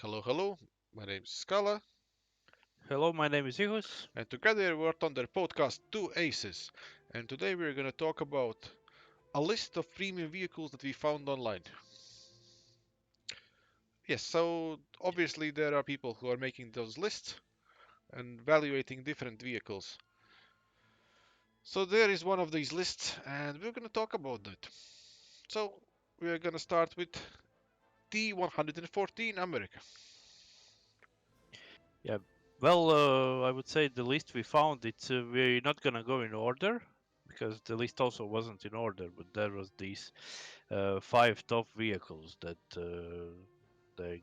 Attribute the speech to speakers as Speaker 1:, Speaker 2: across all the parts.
Speaker 1: Hello, hello. My name is Scala,
Speaker 2: Hello, my name is Ihus.
Speaker 1: and together we're on their podcast Two Aces. And today we're going to talk about a list of premium vehicles that we found online. Yes, so obviously there are people who are making those lists and evaluating different vehicles. So there is one of these lists, and we're going to talk about that. So we're going to start with T114 America.
Speaker 2: Yeah, well, I would say the list we found, we're not gonna go in order because the list also wasn't in order, but there was these five top vehicles that the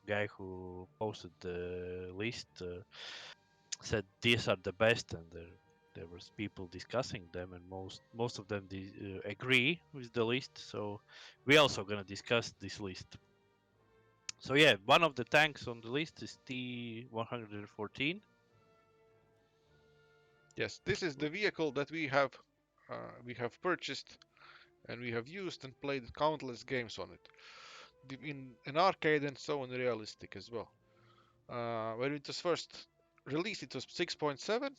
Speaker 2: guy who posted the list said these are the best, and there was people discussing them, and most of them agree with the list. So we also gonna discuss this list. So yeah, one of the tanks on the list is T114.
Speaker 1: Yes, this is the vehicle that we have purchased and we have used and played countless games on it. In an arcade and so on realistic as well. When it was first released, it was 6.7.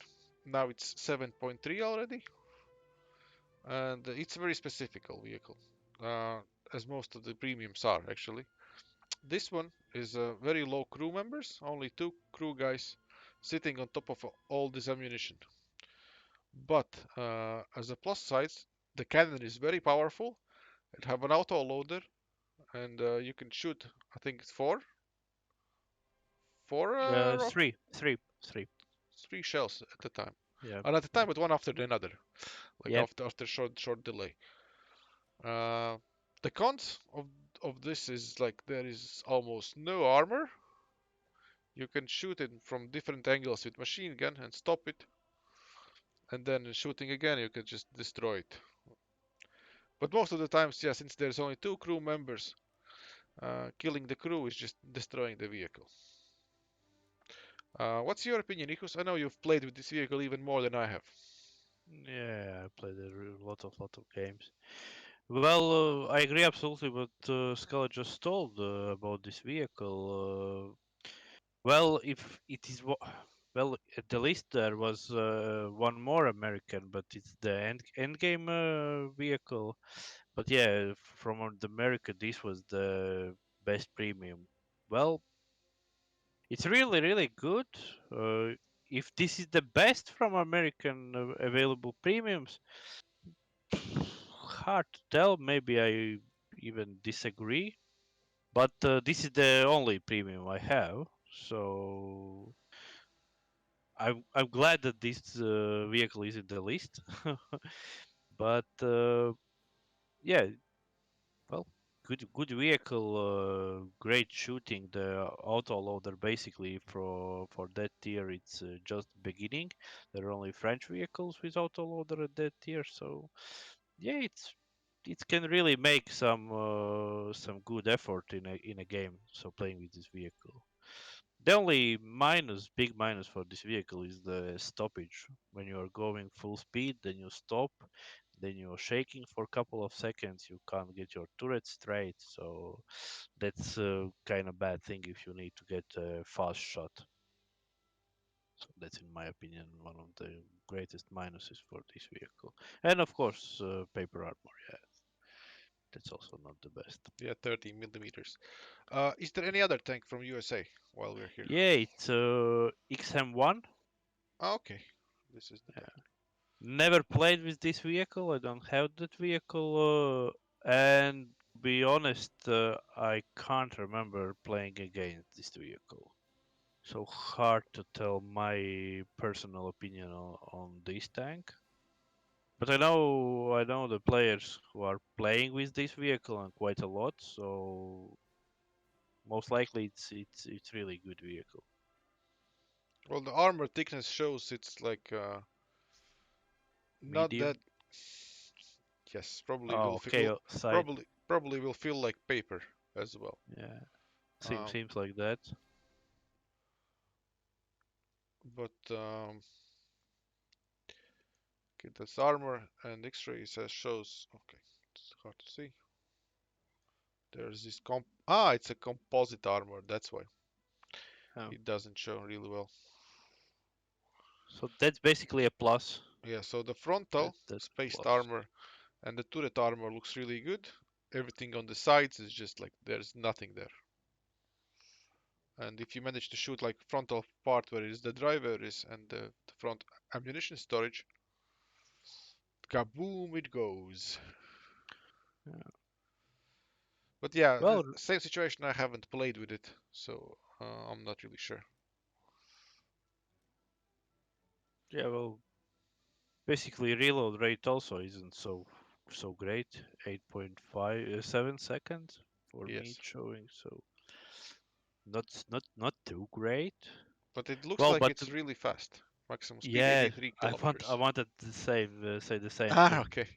Speaker 1: Now it's 7.3 already, and it's a very specific vehicle, uh, as most of the premiums are actually. This one is very low crew members, only two crew guys sitting on top of all this ammunition. But as a plus side, the cannon is very powerful. It have an auto loader, and you can shoot. I think it's four rocket
Speaker 2: Three.
Speaker 1: three shells at a time,
Speaker 2: Yeah,
Speaker 1: and at a
Speaker 2: yeah,
Speaker 1: time, but one after the another, like
Speaker 2: yeah.
Speaker 1: after short delay. Uh, the cons of this is like there is almost no armor. You can shoot it from different angles with machine gun and stop it, and then shooting again, you can just destroy it. But most of the times, yeah, since there's only two crew members, killing the crew is just destroying the vehicle. What's your opinion, Ikus? I know you've played with this vehicle even more than I have.
Speaker 2: Yeah, I played a lot of games. Well, I agree absolutely what Scala just told about this vehicle. Well, if it is well, at the list there was one more American, but it's the end game vehicle. But yeah, from the America, this was the best premium. Well, it's really good. Uh, if this is the best from American available premiums, hard to tell. Maybe I even disagree. But this is the only premium I have, so I'm glad that this vehicle is in the list. But yeah, well, good vehicle, great shooting. The auto loader basically for that tier, it's just beginning. There are only French vehicles with auto loader at that tier, so yeah, it can really make some good effort in a game. So playing with this vehicle. The only big minus for this vehicle is the stoppage. When you are going full speed, then you stop, then you're shaking for a couple of seconds. You can't get your turret straight, so that's a kind of bad thing if you need to get a fast shot. So that's, in my opinion, one of the greatest minuses for this vehicle. And of course, paper armor. Yeah, that's also not the best.
Speaker 1: Yeah, 30 millimeters. Is there any other tank from USA while we're here?
Speaker 2: Yeah, it's XM1.
Speaker 1: Okay, this is the tank.
Speaker 2: Never played with this vehicle. I don't have that vehicle. And to be honest, I can't remember playing against this vehicle. So hard to tell my personal opinion on this tank. But I know the players who are playing with this vehicle and quite a lot. So most likely it's really good vehicle.
Speaker 1: Well, the armor thickness shows it's like not that.
Speaker 2: Medium.
Speaker 1: Yes, probably
Speaker 2: Oh,
Speaker 1: will
Speaker 2: okay. Side.
Speaker 1: probably will feel like paper as well.
Speaker 2: Yeah. Seems
Speaker 1: Um,
Speaker 2: seems like that.
Speaker 1: but okay, that's armor and X-ray says shows. Okay, it's hard to see. There's this it's a composite armor. That's why.
Speaker 2: Yeah.
Speaker 1: It doesn't show really well.
Speaker 2: So that's basically a plus.
Speaker 1: Yeah, so the frontal
Speaker 2: That's a
Speaker 1: spaced
Speaker 2: plus.
Speaker 1: armor and the turret armor looks really good. Everything on the sides is just like there's nothing there. And if you manage to shoot like frontal part where is the driver is and the front ammunition storage, kaboom it goes.
Speaker 2: Yeah.
Speaker 1: But yeah, the
Speaker 2: Well,
Speaker 1: same situation. I haven't played with it, so I'm not really sure.
Speaker 2: yeah. Well, basically reload rate also isn't so great. 8.57 seconds for me
Speaker 1: Yes,
Speaker 2: it's showing. So not too great.
Speaker 1: but it looks
Speaker 2: Well,
Speaker 1: like
Speaker 2: but
Speaker 1: it's really fast. Maximum speed
Speaker 2: yeah,
Speaker 1: 83
Speaker 2: I
Speaker 1: kilometers.
Speaker 2: wanted to say the same
Speaker 1: Ah,
Speaker 2: thing.
Speaker 1: okay.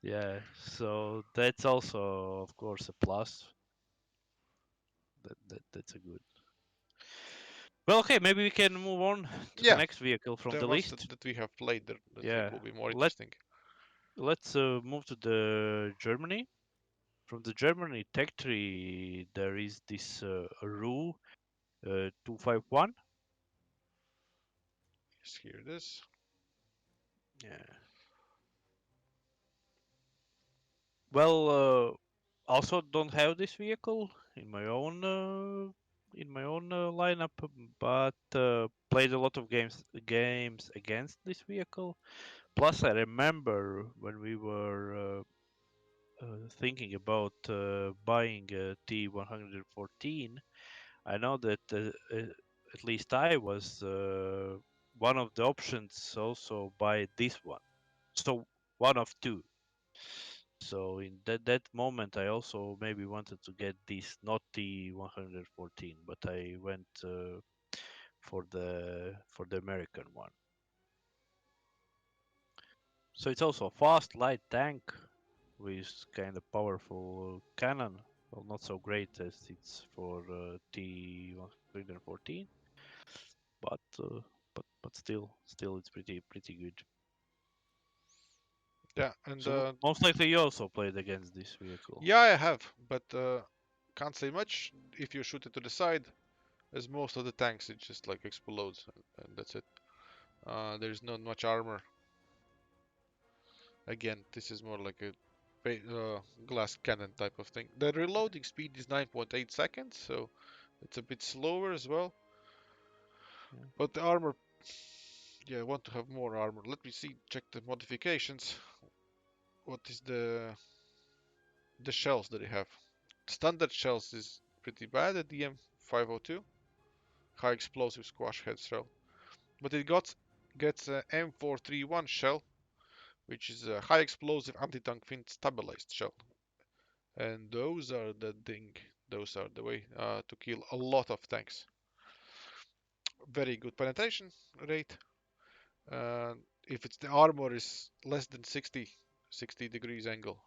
Speaker 2: Yeah, so that's also of course a plus. That's a good. Well, okay, maybe we can move on to the
Speaker 1: Yeah,
Speaker 2: next vehicle from
Speaker 1: the
Speaker 2: the
Speaker 1: ones
Speaker 2: list.
Speaker 1: that we have played that I think
Speaker 2: Yeah,
Speaker 1: will be more
Speaker 2: let
Speaker 1: interesting.
Speaker 2: let's move to the Germany. From the Germany tech tree, there is this RU 251.
Speaker 1: Yes, here it is.
Speaker 2: Yeah. Well, also don't have this vehicle in my own lineup, but played a lot of games against this vehicle. Plus, I remember when we were thinking about buying a T114. I know that at least I was one of the options also buy this one. So one of two. So in that moment, I also maybe wanted to get this, not the 114, but I went for the American one. So it's also a fast, light tank with kind of powerful cannon. Well, not so great as it's for T114, but still it's pretty good.
Speaker 1: Yeah, and
Speaker 2: So most likely you also played against this vehicle.
Speaker 1: yeah, I have, but can't say much. If you shoot it to the side, as most of the tanks, it just like explodes, and that's it. There's not much armor. Again, this is more like a glass cannon type of thing. The reloading speed is 9.8 seconds, so it's a bit slower as well.
Speaker 2: Yeah.
Speaker 1: But the armor, yeah, I want to have more armor. Let me see, check the modifications. What is the shells that they have? Standard shells is pretty bad at the M502, high explosive squash head shell. But it gets a M431 shell, which is a high explosive anti-tank fin stabilized shell. And those are the thing. Those are the way to kill a lot of tanks. Very good penetration rate. Uh, if it's the armor is less than 60 degrees angle.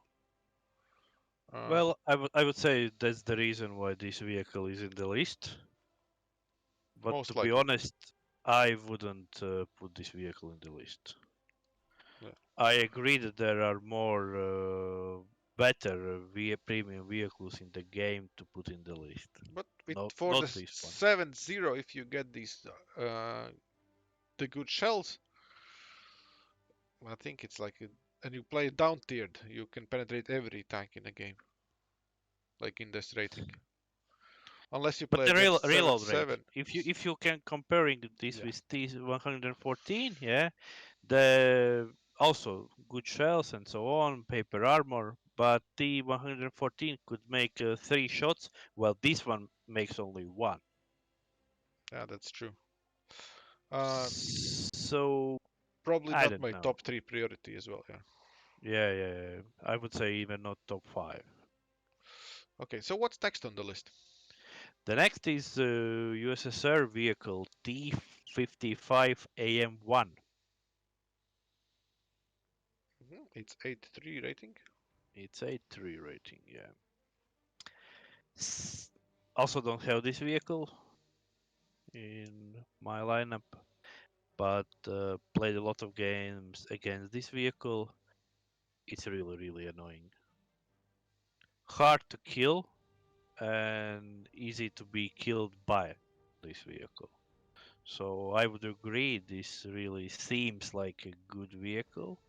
Speaker 1: Uh,
Speaker 2: Well, I would say that's the reason why this vehicle is in the list. But to
Speaker 1: most
Speaker 2: be
Speaker 1: likely.
Speaker 2: honest, I wouldn't put this vehicle in the list.
Speaker 1: Yeah.
Speaker 2: I agree that there are more better premium vehicles in the game to put in the list.
Speaker 1: But with for
Speaker 2: Not
Speaker 1: the
Speaker 2: this one.
Speaker 1: 7.0, if you get these the good shells, I think it's like and you play down tiered, you can penetrate every tank in the game, like in this rating. Unless you
Speaker 2: But
Speaker 1: play
Speaker 2: the
Speaker 1: against
Speaker 2: reload rate,
Speaker 1: 7.7.
Speaker 2: if you can comparing this
Speaker 1: Yeah.
Speaker 2: with T114, yeah, the also good shells and so on, paper armor, but T114 could make three shots, while this one makes only one.
Speaker 1: Yeah, that's true. Uh,
Speaker 2: So
Speaker 1: Probably
Speaker 2: I
Speaker 1: not
Speaker 2: don't
Speaker 1: my
Speaker 2: know.
Speaker 1: top three priority as well. Yeah.
Speaker 2: Yeah. I would say even not top five.
Speaker 1: Okay, so what's next on the list?
Speaker 2: The next is USSR vehicle T55 AM1.
Speaker 1: It's 8.3 rating.
Speaker 2: It's a 3 rating, yeah. Also don't have this vehicle in my lineup, but played a lot of games against this vehicle. It's really annoying. Hard to kill and easy to be killed by. this vehicle. So I would agree this really seems like a good vehicle.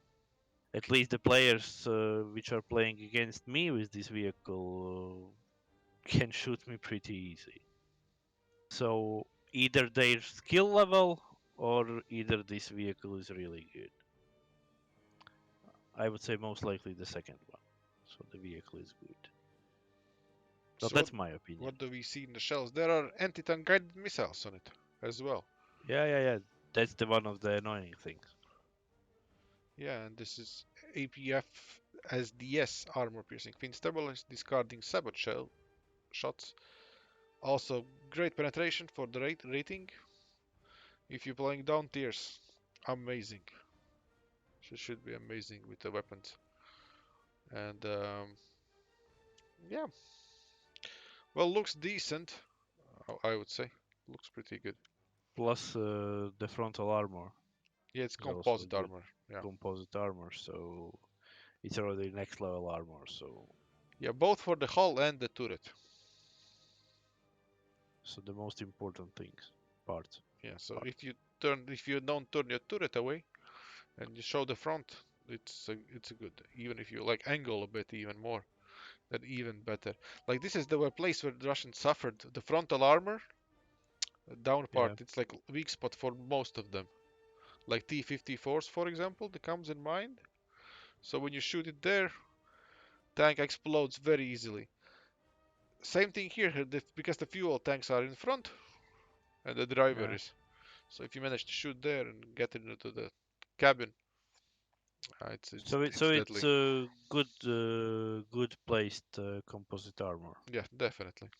Speaker 2: At least the players which are playing against me with this vehicle can shoot me pretty easy. So either their skill level or either this vehicle is really good. I would say most likely the second one. So the vehicle is good. So
Speaker 1: So
Speaker 2: that's my opinion.
Speaker 1: what do we see in the shells? There are anti-tank guided missiles on it as well.
Speaker 2: Yeah. That's the one of the annoying things.
Speaker 1: Yeah, and this is APF SDS armor piercing. Fin stabilized, discarding sabot shell shots. Also, great penetration for the rating. If you're playing down tiers, amazing. Should be amazing with the weapons. And yeah, well, looks decent. I would say looks pretty good.
Speaker 2: Plus the frontal armor
Speaker 1: Yeah, it's
Speaker 2: is also
Speaker 1: composite
Speaker 2: good
Speaker 1: armor. Yeah,
Speaker 2: composite armor. So it's already next level armor.
Speaker 1: yeah, both for the hull and the turret.
Speaker 2: So the most important things part
Speaker 1: Yeah, so
Speaker 2: part.
Speaker 1: if you don't turn your turret away and you show the front, it's a good. Even if you like angle a bit even more, then even better. Like this is the place where the Russians suffered. The frontal armor, down part,
Speaker 2: Yeah.
Speaker 1: it's like weak spot for most of them. Like T-54s, for example, that comes in mind. So when you shoot it there, tank explodes very easily. Same thing here, because the fuel tanks are in front and the driver
Speaker 2: Yeah.
Speaker 1: is. So if you manage to shoot there and get into the cabin,
Speaker 2: So
Speaker 1: it's
Speaker 2: it's
Speaker 1: deadly.
Speaker 2: a good placed composite armor.
Speaker 1: Yeah, definitely.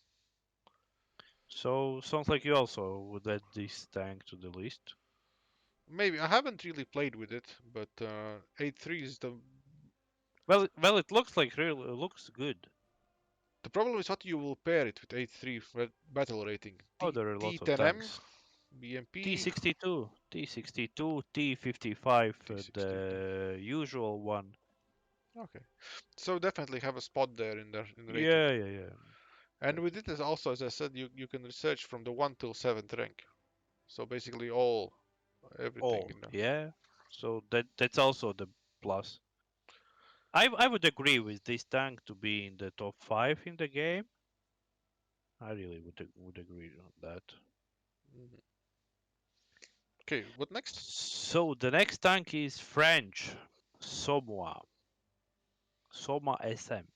Speaker 2: So sounds like you also would add this tank to the list.
Speaker 1: Maybe I haven't really played with it, but 8.3 is
Speaker 2: Well, it looks like really looks good.
Speaker 1: the problem is what you will pair it with 8.3 battle rating.
Speaker 2: Oh, there are a lot of
Speaker 1: T10M,
Speaker 2: tanks.
Speaker 1: BMP,
Speaker 2: T62, T62, T55,
Speaker 1: T62.
Speaker 2: the usual one.
Speaker 1: Okay, so definitely have a spot there in the rating.
Speaker 2: Yeah,
Speaker 1: And with it
Speaker 2: definitely.
Speaker 1: is also, as I said, you can research from the 1 till 7th rank. So basically all everything,
Speaker 2: All, yeah. So that's also the plus. I would agree with this tank to be in the top five in the game. I really would agree on that.
Speaker 1: Mhm. Okay, what next?
Speaker 2: So the next tank is French Somoa Soma SM.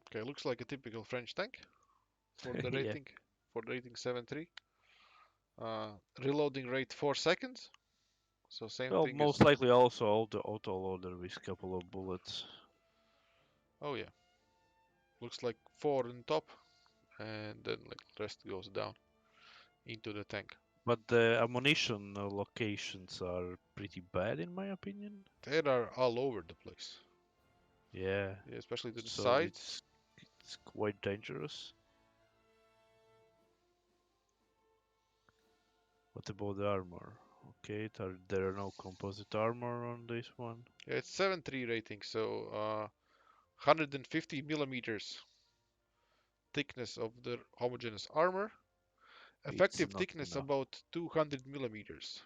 Speaker 1: Okay, looks like a typical French tank for the
Speaker 2: Yeah.
Speaker 1: rating, 7.3. Reloading rate 4 seconds. So same
Speaker 2: Well,
Speaker 1: thing
Speaker 2: most
Speaker 1: as,
Speaker 2: likely also all the auto loader with a couple of bullets.
Speaker 1: oh yeah, looks like 4 on top and then like the rest goes down into the tank.
Speaker 2: But the ammunition locations are pretty bad in my opinion.
Speaker 1: They are all over the place.
Speaker 2: Yeah.
Speaker 1: Yeah, especially to the
Speaker 2: So
Speaker 1: sides.
Speaker 2: it's quite dangerous. What about the armor? Okay, there are no composite armor on this one.
Speaker 1: Yeah, it's 7.3 rating, so 150 millimeters thickness of the homogeneous armor.
Speaker 2: It's
Speaker 1: Effective
Speaker 2: not
Speaker 1: thickness
Speaker 2: enough.
Speaker 1: about 200 millimeters.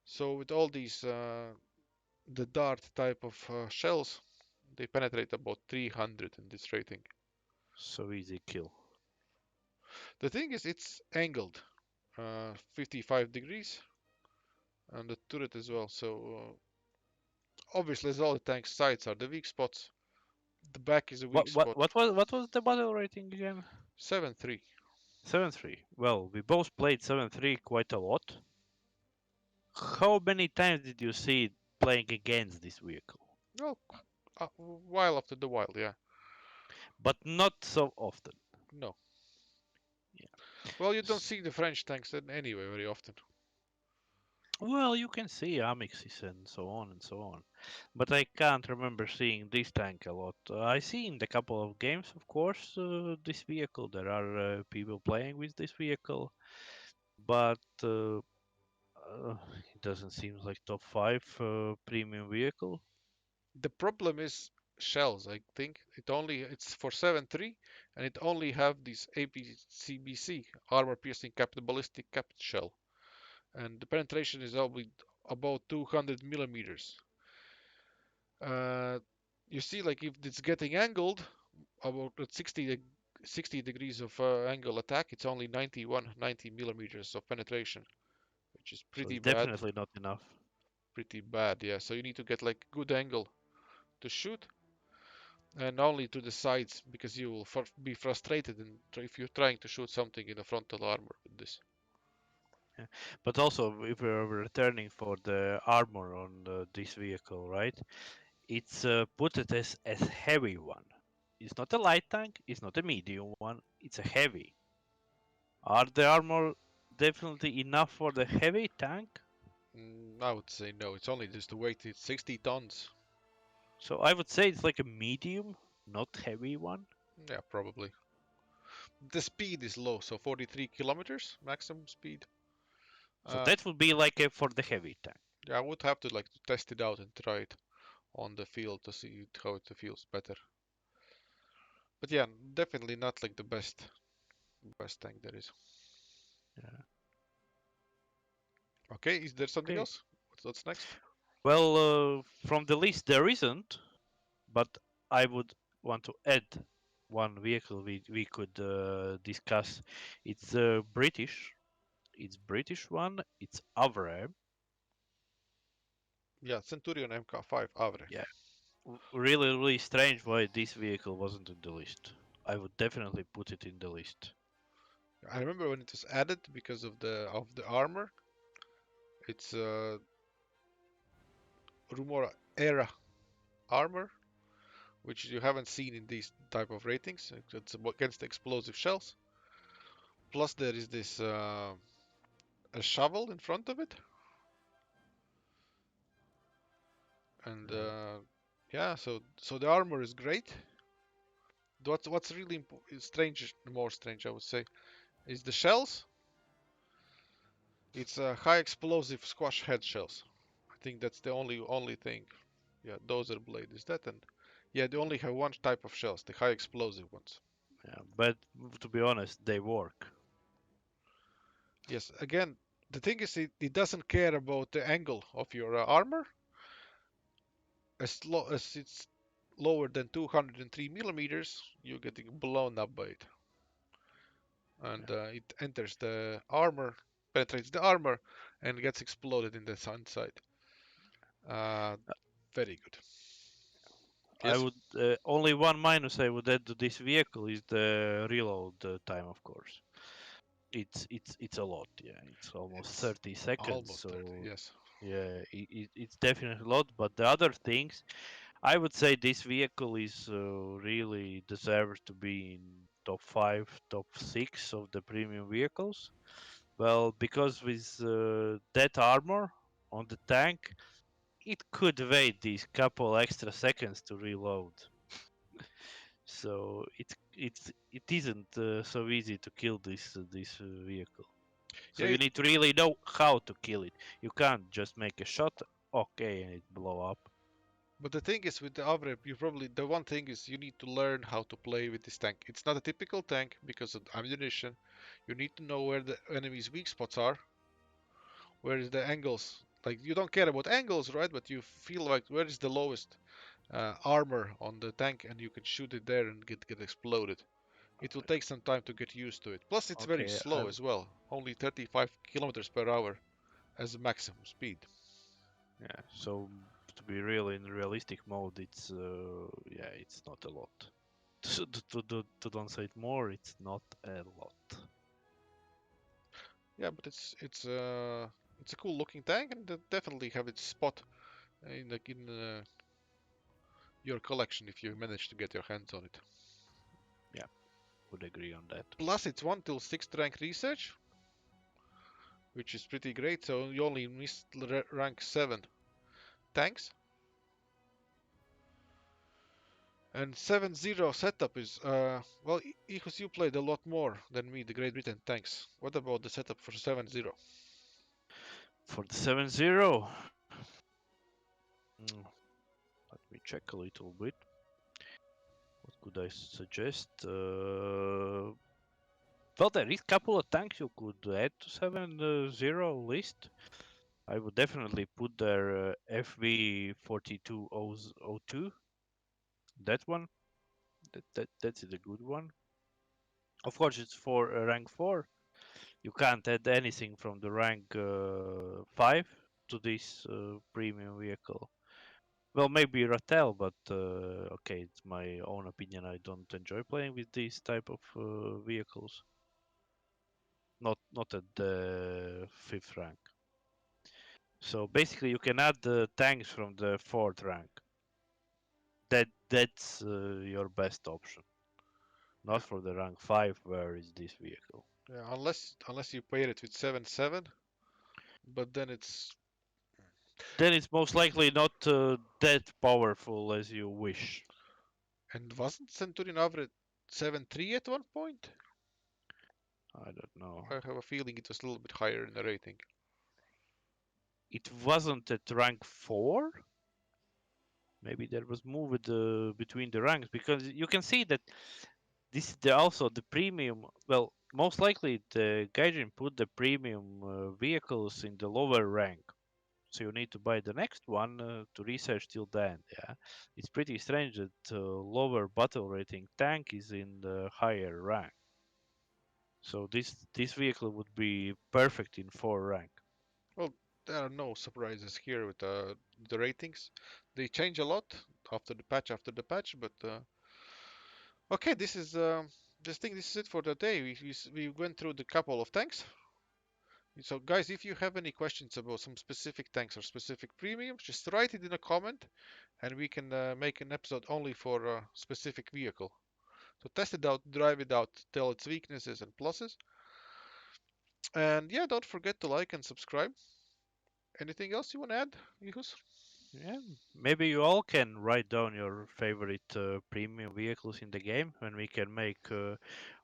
Speaker 1: So with all these the dart type of shells, they penetrate about 300 in this rating.
Speaker 2: So easy kill.
Speaker 1: The thing is, it's angled 55 degrees, and the turret as well. So obviously, as all the tank's sides are the weak spots, the back is a weak spot.
Speaker 2: What was the battle rating again?
Speaker 1: 7.3.
Speaker 2: 7-3. Well, we both played 7-3 quite a lot. How many times did you see it playing against this vehicle?
Speaker 1: Well, while after the while, yeah.
Speaker 2: But not so often.
Speaker 1: No.
Speaker 2: Yeah.
Speaker 1: Well, you don't see the French tanks anyway very often.
Speaker 2: Well, you can see Amixes and so on and so on. But I can't remember seeing this tank a lot. I see in the couple of games, of course, this vehicle. There are people playing with this vehicle, but it doesn't seem like top five premium vehicle.
Speaker 1: The problem is shells. I think it's for 7.3, and it only have this APCBC armor piercing capped ballistic capped shell, and the penetration is only about 200 millimeters. Uh, you see, like if it's getting angled about at 60 degrees of angle attack, it's only 90 millimeters of penetration, which is
Speaker 2: So
Speaker 1: pretty
Speaker 2: it's
Speaker 1: bad.
Speaker 2: definitely not enough.
Speaker 1: Pretty bad, yeah. So you need to get like good angle to shoot, and only to the sides because you will be frustrated if you're trying to shoot something in a frontal armor with this.
Speaker 2: Yeah. But also, if we're returning for the armor on this vehicle, right? It's put it as heavy one. It's not a light tank. It's not a medium one. It's a heavy. Are the armor definitely enough for the heavy tank?
Speaker 1: I would say no. It's only just the weight. It's 60 tons.
Speaker 2: So I would say it's like a medium, not heavy one.
Speaker 1: Yeah, probably. The speed is low, so 43 kilometers maximum speed.
Speaker 2: So
Speaker 1: Uh,
Speaker 2: that would be like a, for the heavy tank.
Speaker 1: yeah, I would have to like to test it out and try it on the field to see how it feels better. But yeah, definitely not like the best tank there is.
Speaker 2: Yeah.
Speaker 1: Okay, is there something
Speaker 2: Okay.
Speaker 1: else? What's next?
Speaker 2: Well, from the list there isn't, but I would want to add one vehicle we could discuss. It's British. It's British one. It's Avre.
Speaker 1: Yeah, Centurion MK5 Avre.
Speaker 2: Yeah, really strange why this vehicle wasn't in the list. I would definitely put it in the list.
Speaker 1: I remember when it was added because of the armor. It's Rumor era armor, which you haven't seen in these type of ratings. It's against explosive shells. Plus there is this a shovel in front of it, and
Speaker 2: Yeah.
Speaker 1: yeah, so the armor is great. What's really strange, more strange, I would say, is the shells. It's high explosive squash head shells. I think that's the only thing. Yeah, dozer blade is that, and yeah, they only have one type of shells, the high explosive ones.
Speaker 2: Yeah, but to be honest, they work.
Speaker 1: Yes, again, the thing is, it doesn't care about the angle of your armor. As it's lower than 203 millimeters, you're getting blown up by it, and
Speaker 2: Yeah.
Speaker 1: it enters the armor, penetrates the armor, and gets exploded in the sun side. Uh, very good.
Speaker 2: I
Speaker 1: Yes,
Speaker 2: would only one minus I would add to this vehicle is the reload time, of course. It's a lot. Yeah, it's almost
Speaker 1: it's
Speaker 2: 30 seconds.
Speaker 1: almost 30.
Speaker 2: So
Speaker 1: Yes.
Speaker 2: yeah, it's definitely a lot. But the other things, I would say this vehicle is really deserves to be in top five, top six of the premium vehicles. Well, because with that armor on the tank, it could wait these couple extra seconds to reload. So it isn't so easy to kill this vehicle. So
Speaker 1: Yeah,
Speaker 2: you need to really know how to kill it. You can't just make a shot, okay, and it blow up.
Speaker 1: but the thing is with the Avrep, you probably the one thing is you need to learn how to play with this tank. It's not a typical tank because of ammunition. You need to know where the enemy's weak spots are, where is the angles. Like you don't care about angles, right? But you feel like where is the lowest armor on the tank, and you can shoot it there and get exploded. It will take some time to get used to it. Plus, it's very
Speaker 2: Okay,
Speaker 1: slow as well. Only 35 kilometers per hour as a maximum speed.
Speaker 2: yeah. So to be real in realistic mode, it's yeah, it's not a lot. To don't say it more, it's not a lot.
Speaker 1: Yeah, but it's a cool looking tank, and it definitely have its spot in your collection if you manage to get your hands on it.
Speaker 2: Yeah, would agree on that.
Speaker 1: Plus, it's 1 till 6th rank research, which is pretty great. So you only missed rank 7 tanks, and 7-0 setup is well, because you played a lot more than me the Great Britain tanks. What about the setup for 7-0?
Speaker 2: For the 7-0, mm, let me check a little bit. could I suggest? Well, there is couple of tanks you could add to 7-0 list. I would definitely put their FV 4202. That one. That's a good one. Of course, it's for rank 4. You can't add anything from the rank 5 to this premium vehicle. Well, maybe Rattel, but okay, it's my own opinion. I don't enjoy playing with these type of vehicles. Not at the 5th rank. So basically, you can add the tanks from the 4th rank. That's your best option.
Speaker 1: Yeah,
Speaker 2: Not for the rank 5, where is this vehicle?
Speaker 1: yeah, unless you pair it with 7-7, but then it's
Speaker 2: Then it's most likely not that powerful as you wish.
Speaker 1: and wasn't Centurion average 7-3 at one point?
Speaker 2: I don't know.
Speaker 1: I have a feeling it was a little bit higher in the rating.
Speaker 2: It wasn't at rank 4. Maybe there was moved between the ranks because you can see that this is also the premium. Well, most likely the Gaijin put the premium vehicles in the lower rank. So you need to buy the next one to research till then. Yeah, it's pretty strange that lower battle rating tank is in the higher rank. So this vehicle would be perfect in 4 rank.
Speaker 1: Well, there are no surprises here with the ratings. They change a lot after the patch, but okay, this is it for the day. We went through the couple of tanks. So guys, if you have any questions about some specific tanks or specific premiums, just write it in a comment, and we can make an episode only for a specific vehicle. So test it out, drive it out, tell its weaknesses and pluses. And yeah, don't forget to like and subscribe. Anything else you want to add, Yus?
Speaker 2: Yeah, maybe you all can write down your favorite premium vehicles in the game, and we can make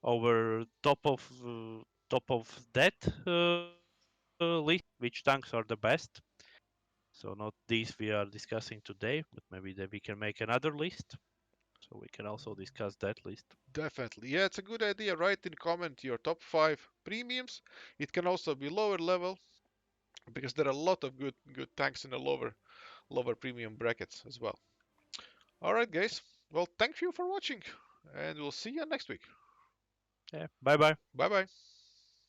Speaker 2: our top of that list, which tanks are the best. So not these we are discussing today, but maybe that we can make another list, so we can also discuss that list.
Speaker 1: Definitely. Yeah, it's a good idea. Write in comment your top five premiums. It can also be lower level because there are a lot of good tanks in the lower premium brackets as well. All right, guys. Well, thank you for watching, and we'll see you next week.
Speaker 2: Yeah, bye bye.
Speaker 1: Bye bye.